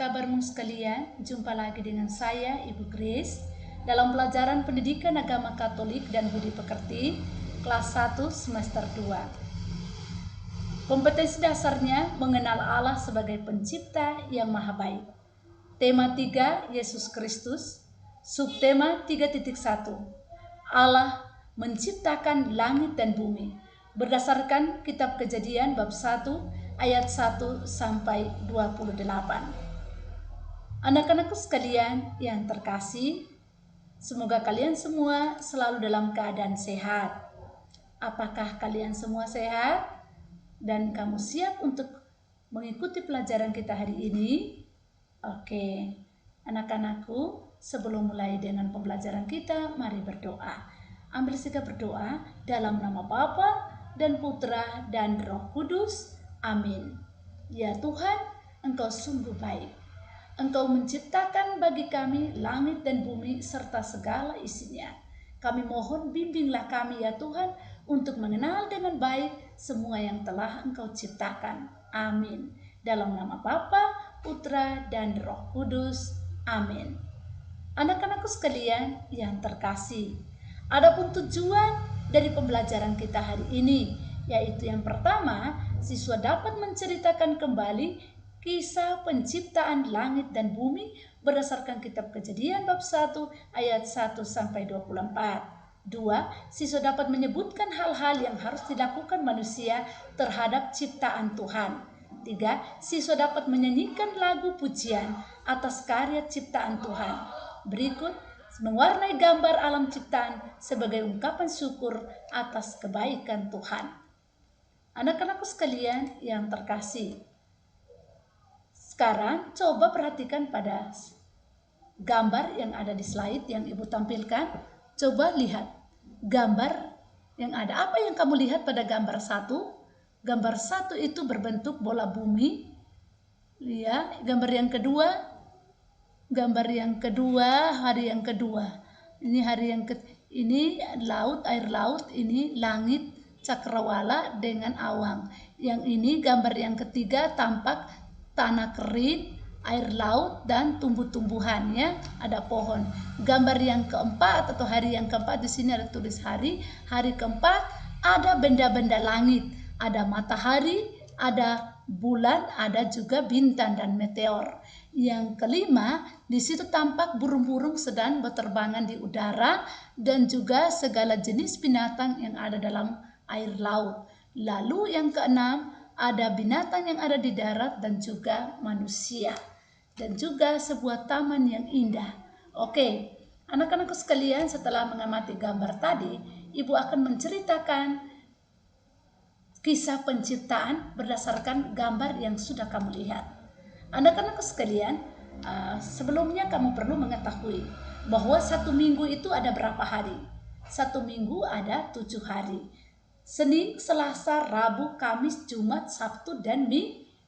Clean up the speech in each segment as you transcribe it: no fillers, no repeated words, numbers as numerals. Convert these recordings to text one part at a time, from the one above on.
kabarmu sekalian? Jumpa lagi dengan saya, Ibu Grace, dalam pelajaran Pendidikan Agama Katolik dan Budi Pekerti, kelas 1 semester 2. Kompetensi dasarnya mengenal Allah sebagai pencipta yang maha baik. Tema 3, Yesus Kristus. Subtema 3.1, Allah menciptakan langit dan bumi, berdasarkan Kitab Kejadian bab 1 ayat 1 sampai 28. Anak-anakku sekalian yang terkasih, semoga kalian semua selalu dalam keadaan sehat. Apakah kalian semua sehat? Dan kamu siap untuk mengikuti pelajaran kita hari ini? Oke, anak-anakku, sebelum mulai dengan pembelajaran kita, mari berdoa. Ambil sikap berdoa dalam nama Bapa dan Putra dan Roh Kudus. Amin. Ya Tuhan, Engkau sungguh baik. Engkau menciptakan bagi kami langit dan bumi serta segala isinya. Kami mohon bimbinglah kami ya Tuhan untuk mengenal dengan baik semua yang telah Engkau ciptakan. Amin. Dalam nama Bapa, Putra, dan Roh Kudus. Amin. Anak-anakku sekalian yang terkasih, adapun tujuan dari pembelajaran kita hari ini, yaitu yang pertama, siswa dapat menceritakan kembali kisah penciptaan langit dan bumi berdasarkan Kitab Kejadian bab 1 ayat 1 sampai 24. 2. Siswa dapat menyebutkan hal-hal yang harus dilakukan manusia terhadap ciptaan Tuhan. 3. Siswa dapat menyanyikan lagu pujian atas karya ciptaan Tuhan. Berikut mewarnai gambar alam ciptaan sebagai ungkapan syukur atas kebaikan Tuhan. Anak-anakku sekalian yang terkasih, sekarang coba perhatikan pada gambar yang ada di slide yang Ibu tampilkan. Coba lihat gambar yang ada. Apa yang kamu lihat pada gambar 1? Gambar 1 itu berbentuk bola bumi. Ya, gambar yang kedua, hari yang kedua. Ini hari yang ini laut, air laut, ini langit cakrawala dengan awang. Yang ini gambar yang ketiga tampak tanah kering, air laut dan tumbuh-tumbuhannya, ada pohon. Gambar yang keempat atau hari yang keempat, di sini ada tulis hari keempat, ada benda-benda langit, ada matahari, ada bulan, ada juga bintang dan meteor. Yang kelima, di situ tampak burung-burung sedang berterbangan di udara dan juga segala jenis binatang yang ada dalam air laut. Lalu yang keenam, ada binatang yang ada di darat dan juga manusia. Dan juga sebuah taman yang indah. Oke, anak-anakku sekalian, setelah mengamati gambar tadi, Ibu akan menceritakan kisah penciptaan berdasarkan gambar yang sudah kamu lihat. Anak-anakku sekalian, sebelumnya kamu perlu mengetahui bahwa satu minggu itu ada berapa hari? Satu minggu ada 7 hari. Senin, Selasa, Rabu, Kamis, Jumat, Sabtu, dan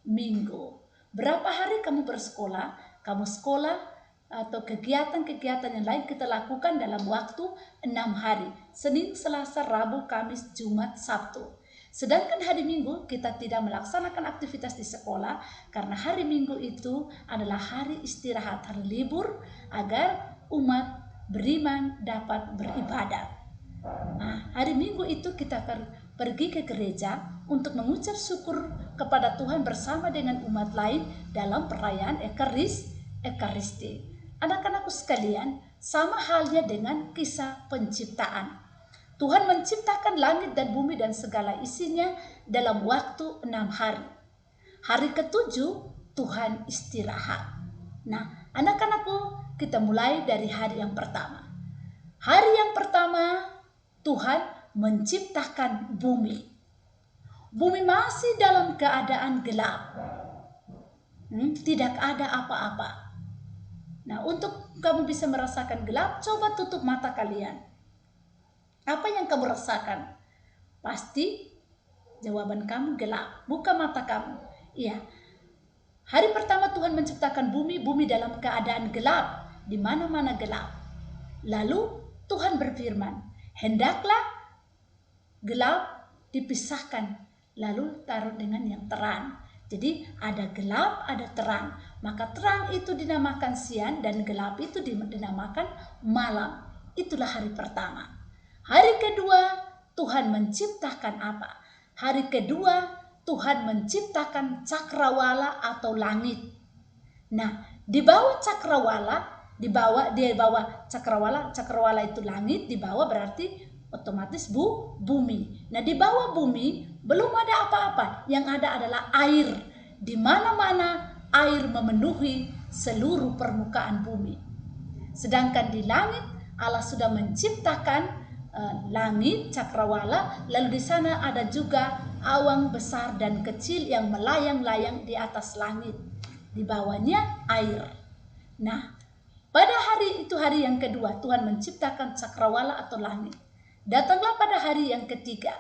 Minggu. Berapa hari kamu bersekolah? Kamu sekolah atau kegiatan-kegiatan yang lain kita lakukan dalam waktu 6 hari. Senin, Selasa, Rabu, Kamis, Jumat, Sabtu. Sedangkan hari Minggu kita tidak melaksanakan aktivitas di sekolah karena hari Minggu itu adalah hari istirahat, hari libur agar umat beriman dapat beribadah. Nah, hari Minggu itu kita pergi ke gereja untuk mengucap syukur kepada Tuhan bersama dengan umat lain dalam perayaan Ekaristi. Anak-anakku sekalian, sama halnya dengan kisah penciptaan. Tuhan menciptakan langit dan bumi dan segala isinya dalam waktu 6 hari. Hari ke-7 Tuhan istirahat. Nah, anak-anakku, kita mulai dari hari yang pertama. Hari yang pertama Tuhan menciptakan bumi. Bumi masih dalam keadaan gelap. Tidak ada apa-apa. Nah, untuk kamu bisa merasakan gelap, coba tutup mata kalian. Apa yang kamu rasakan? Pasti jawaban kamu gelap. Buka mata kamu. Iya. Hari pertama Tuhan menciptakan bumi, bumi dalam keadaan gelap. Di mana-mana gelap. Lalu Tuhan berfirman, hendaklah gelap dipisahkan, lalu taruh dengan yang terang. Jadi ada gelap, ada terang. Maka terang itu dinamakan siang dan gelap itu dinamakan malam. Itulah hari pertama. Hari kedua Tuhan menciptakan apa? Hari kedua Tuhan menciptakan cakrawala atau langit. Nah, di bawah cakrawala, di bawah cakrawala itu langit, di bawah berarti otomatis bumi. Nah, di bawah bumi belum ada apa-apa, yang ada adalah air. Di mana-mana air memenuhi seluruh permukaan bumi. Sedangkan di langit Allah sudah menciptakan langit cakrawala, lalu di sana ada juga awan besar dan kecil yang melayang-layang di atas langit. Di bawahnya air. Nah, pada hari itu, hari yang kedua, Tuhan menciptakan cakrawala atau langit. Datanglah pada hari yang ketiga.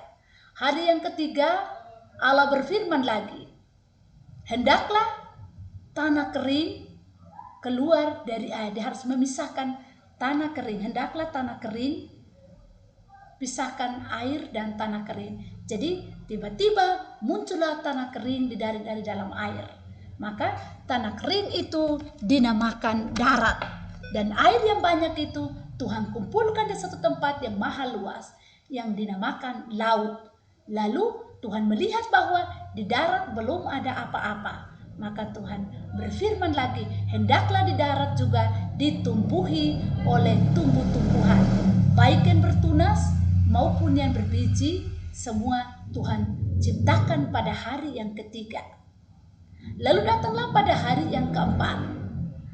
Hari yang ketiga Allah berfirman lagi, hendaklah tanah kering keluar dari air. Dia harus memisahkan tanah kering. Hendaklah tanah kering pisahkan air dan tanah kering. Jadi tiba-tiba muncullah tanah kering dari dalam air. Maka tanah kering itu dinamakan darat. Dan air yang banyak itu Tuhan kumpulkan di satu tempat yang maha luas yang dinamakan laut. Lalu Tuhan melihat bahwa di darat belum ada apa-apa. Maka Tuhan berfirman lagi, hendaklah di darat juga ditumbuhi oleh tumbuh-tumbuhan, baik yang bertunas maupun yang berbiji, semua Tuhan ciptakan pada hari yang ketiga. Lalu datanglah pada hari yang keempat.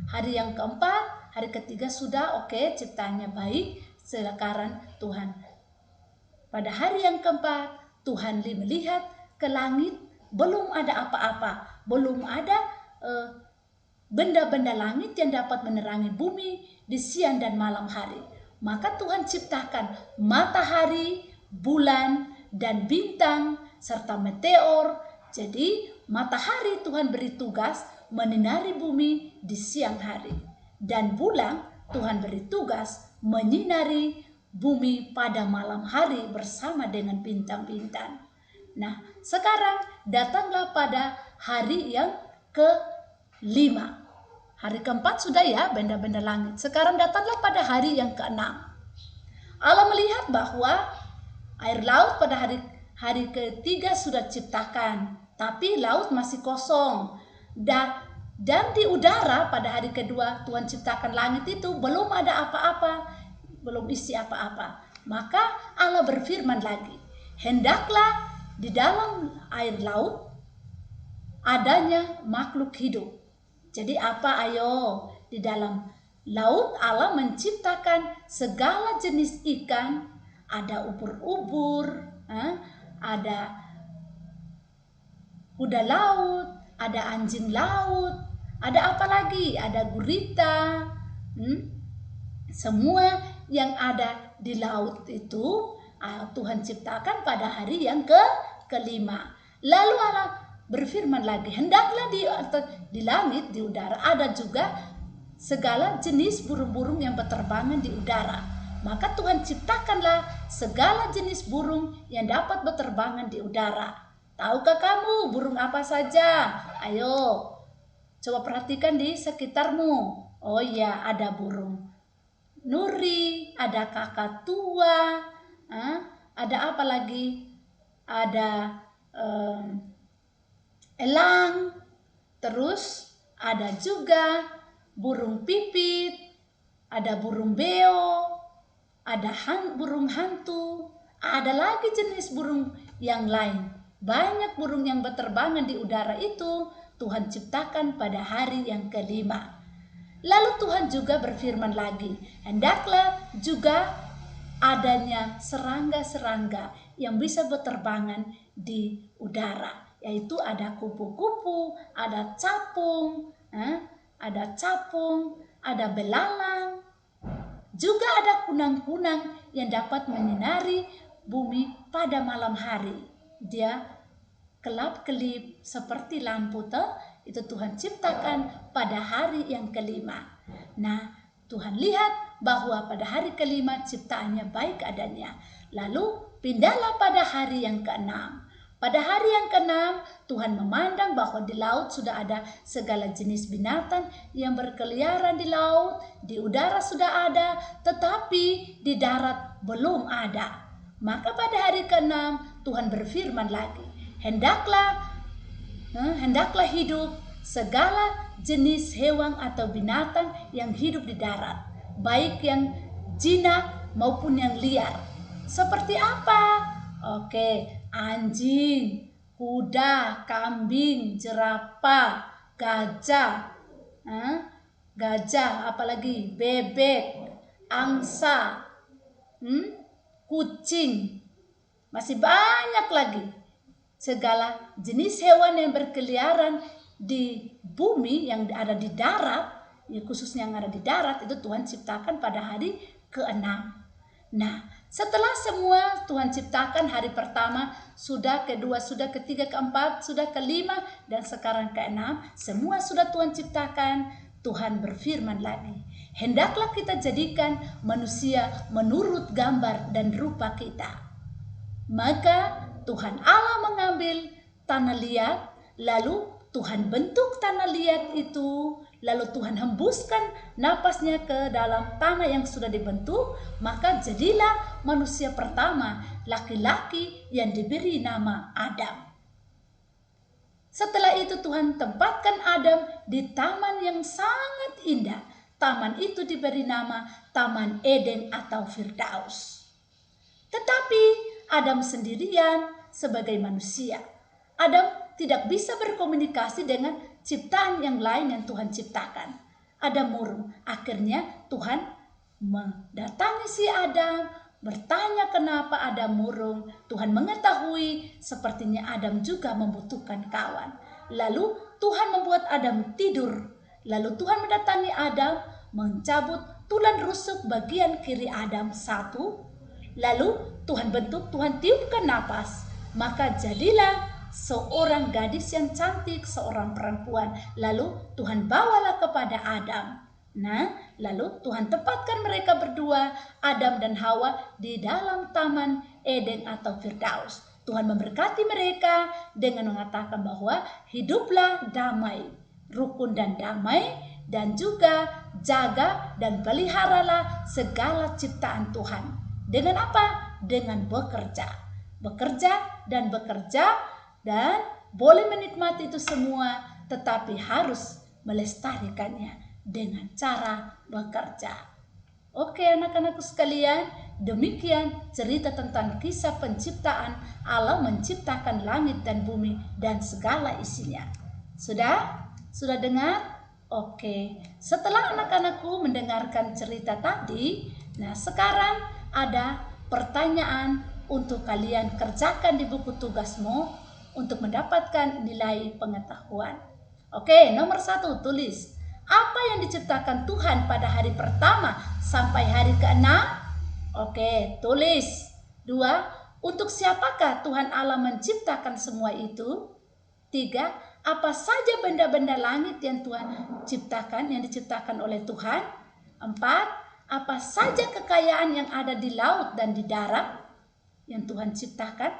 Hari yang keempat, hari ketiga sudah oke, ciptanya baik. Sekarang Tuhan, pada hari yang keempat, Tuhan melihat ke langit, belum ada apa-apa, belum ada benda-benda langit yang dapat menerangi bumi di siang dan malam hari. Maka Tuhan ciptakan matahari, bulan, dan bintang, serta meteor. Jadi matahari Tuhan beri tugas menyinari bumi di siang hari. Dan bulan Tuhan beri tugas menyinari bumi pada malam hari bersama dengan bintang-bintang. Nah, sekarang datanglah pada hari yang kelima. Hari keempat sudah ya, benda-benda langit. Sekarang datanglah pada hari yang keenam. Allah melihat bahwa air laut pada hari ketiga sudah ciptakan, tapi laut masih kosong. Dan di udara pada hari kedua Tuhan ciptakan langit itu belum ada apa-apa, belum isi apa-apa. Maka Allah berfirman lagi, hendaklah di dalam air laut adanya makhluk hidup. Jadi apa? Ayo, di dalam laut Allah menciptakan segala jenis ikan, ada ubur-ubur, ada kuda laut, ada anjing laut, ada apa lagi? Ada gurita. Semua yang ada di laut itu Tuhan ciptakan pada hari yang kelima. Lalu Allah berfirman lagi, hendaklah di langit, di udara ada juga segala jenis burung-burung yang berterbangan di udara. Maka Tuhan ciptakanlah segala jenis burung yang dapat berterbangan di udara. Tahukah kamu burung apa saja? Ayo, coba perhatikan di sekitarmu. Oh iya, ada burung nuri, ada kakatua, ada apa lagi? Ada elang, terus ada juga burung pipit, ada burung beo, ada burung hantu, ada lagi jenis burung yang lain. Banyak burung yang berterbangan di udara itu Tuhan ciptakan pada hari yang kelima. Lalu Tuhan juga berfirman lagi, hendaklah juga adanya serangga-serangga yang bisa berterbangan di udara. Yaitu ada kupu-kupu, ada capung, ada belalang. Juga ada kunang-kunang yang dapat menyinari bumi pada malam hari. Dia kelap-kelip seperti lampu itu Tuhan ciptakan pada hari yang kelima. Nah, Tuhan lihat bahwa pada hari kelima ciptaannya baik adanya. Lalu pindahlah pada hari yang keenam. Pada hari yang keenam, Tuhan memandang bahwa di laut sudah ada segala jenis binatang yang berkeliaran di laut, di udara sudah ada, tetapi di darat belum ada. Maka pada hari keenam, Tuhan berfirman lagi, hendaklah hidup segala jenis hewan atau binatang yang hidup di darat, baik yang jinak maupun yang liar. Seperti apa? Oke, anjing, kuda, kambing, jerapah, gajah, apalagi bebek, angsa, kucing, masih banyak lagi. Segala jenis hewan yang berkeliaran di bumi yang ada di darat, khususnya yang ada di darat, itu Tuhan ciptakan pada hari ke-6. Nah, setelah semua Tuhan ciptakan, hari pertama, sudah kedua, sudah ketiga, keempat, sudah kelima, dan sekarang ke-6, semua sudah Tuhan ciptakan. Tuhan berfirman lagi, hendaklah kita jadikan manusia menurut gambar dan rupa kita. Maka Tuhan Allah mengambil tanah liat, lalu Tuhan bentuk tanah liat itu, lalu Tuhan hembuskan napasnya ke dalam tanah yang sudah dibentuk, maka jadilah manusia pertama, laki-laki yang diberi nama Adam. Setelah itu Tuhan tempatkan Adam di taman yang sangat indah. Taman itu diberi nama Taman Eden atau Firdaus. Tetapi Adam sendirian sebagai manusia. Adam tidak bisa berkomunikasi dengan ciptaan yang lain yang Tuhan ciptakan. Adam murung. Akhirnya Tuhan mendatangi si Adam, bertanya kenapa Adam murung. Tuhan mengetahui sepertinya Adam juga membutuhkan kawan. Lalu Tuhan membuat Adam tidur. Lalu Tuhan mendatangi Adam, mencabut tulang rusuk bagian kiri Adam satu. Lalu Tuhan bentuk, Tuhan tiupkan napas. Maka jadilah seorang gadis yang cantik, seorang perempuan. Lalu Tuhan bawalah kepada Adam. Nah, lalu Tuhan tempatkan mereka berdua, Adam dan Hawa, di dalam Taman Eden atau Firdaus. Tuhan memberkati mereka dengan mengatakan bahwa hiduplah damai, rukun dan damai, dan juga jaga dan peliharalah segala ciptaan Tuhan. Dengan apa? Dengan bekerja. Bekerja dan boleh menikmati itu semua, tetapi harus melestarikannya dengan cara bekerja. Oke anak-anakku sekalian, demikian cerita tentang kisah penciptaan. Allah menciptakan langit dan bumi dan segala isinya. Sudah dengar? Oke, setelah anak-anakku mendengarkan cerita tadi, nah sekarang ada pertanyaan untuk kalian kerjakan di buku tugasmu untuk mendapatkan nilai pengetahuan. Oke, nomor 1 tulis. Apa yang diciptakan Tuhan pada hari pertama sampai hari ke-6? Oke, tulis. 2. Untuk siapakah Tuhan Allah menciptakan semua itu? 3. Apa saja benda-benda langit yang Tuhan ciptakan, yang diciptakan oleh Tuhan? 4. Apa saja kekayaan yang ada di laut dan di darat yang Tuhan ciptakan?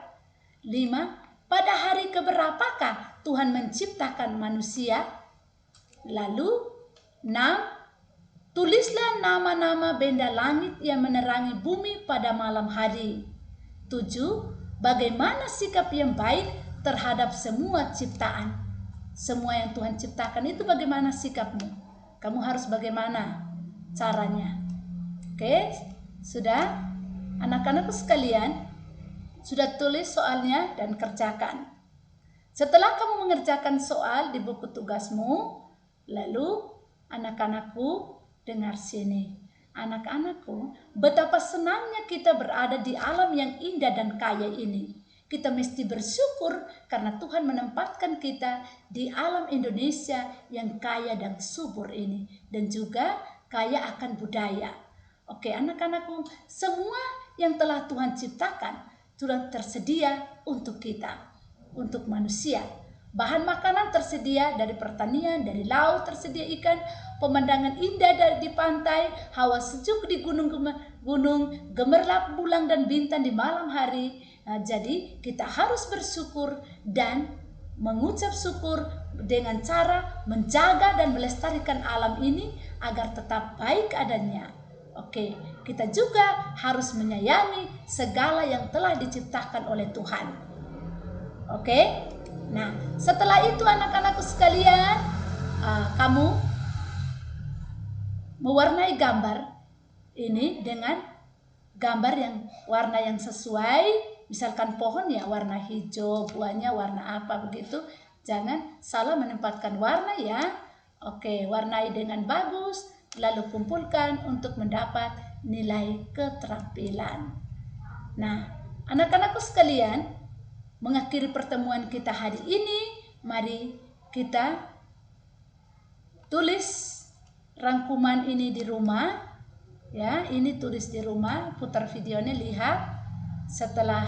5. Pada hari keberapakah Tuhan menciptakan manusia? Lalu 6. Tulislah nama-nama benda langit yang menerangi bumi pada malam hari. 7. Bagaimana sikap yang baik terhadap semua ciptaan? Semua yang Tuhan ciptakan itu bagaimana sikapmu? Kamu harus bagaimana caranya? Oke, sudah? Anak-anakku sekalian, sudah tulis soalnya dan kerjakan. Setelah kamu mengerjakan soal di buku tugasmu, lalu anak-anakku dengar sini. Anak-anakku, betapa senangnya kita berada di alam yang indah dan kaya ini. Kita mesti bersyukur karena Tuhan menempatkan kita di alam Indonesia yang kaya dan subur ini. Dan juga kaya akan budaya. Oke anak-anakku, semua yang telah Tuhan ciptakan sudah tersedia untuk kita, untuk manusia. Bahan makanan tersedia dari pertanian, dari laut tersedia ikan, pemandangan indah di pantai, hawa sejuk di gunung, gemerlap bulan dan bintang di malam hari, Nah, jadi kita harus bersyukur dan mengucap syukur dengan cara menjaga dan melestarikan alam ini agar tetap baik adanya. Oke, kita juga harus menyayangi segala yang telah diciptakan oleh Tuhan. Oke, nah setelah itu anak-anakku sekalian, kamu mewarnai gambar ini dengan gambar yang warna yang sesuai. Misalkan pohon ya warna hijau, buahnya warna apa begitu. Jangan salah menempatkan warna ya. Oke, warnai dengan bagus, lalu kumpulkan untuk mendapat nilai keterampilan. Nah, anak-anakku sekalian, mengakhiri pertemuan kita hari ini, mari kita tulis rangkuman ini di rumah. Ya, ini tulis di rumah, putar videonya, lihat. Setelah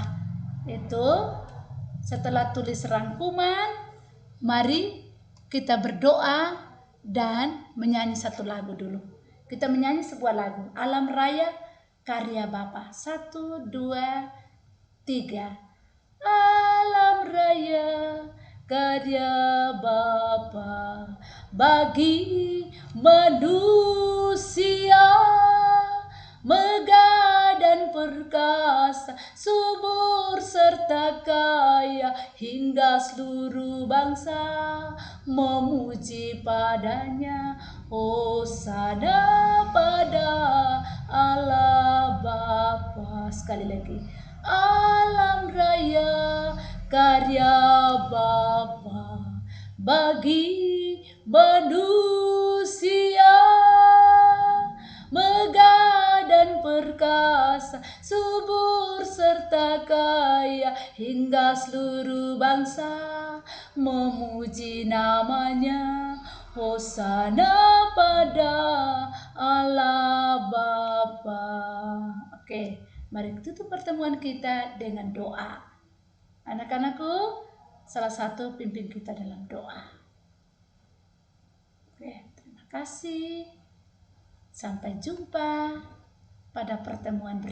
itu, setelah tulis rangkuman, mari kita berdoa dan menyanyi satu lagu dulu. Kita menyanyi sebuah lagu, Alam Raya karya Bapa. 1, 2, 3. Alam raya karya Bapa bagi manusia, megah dan perkasa, subur serta kaya, hingga seluruh bangsa memuji padanya. Hosana pada Allah Bapa. Sekali lagi, alam raya karya Bapa bagi manusia, megah dan perkasa, subur serta kaya, hingga seluruh bangsa memuji namanya. Hosana pada Allah Bapa. Oke, mari tutup pertemuan kita dengan doa. Anak-anakku, salah satu pimpin kita dalam doa. Oke, terima kasih. Sampai jumpa pada pertemuan berikutnya.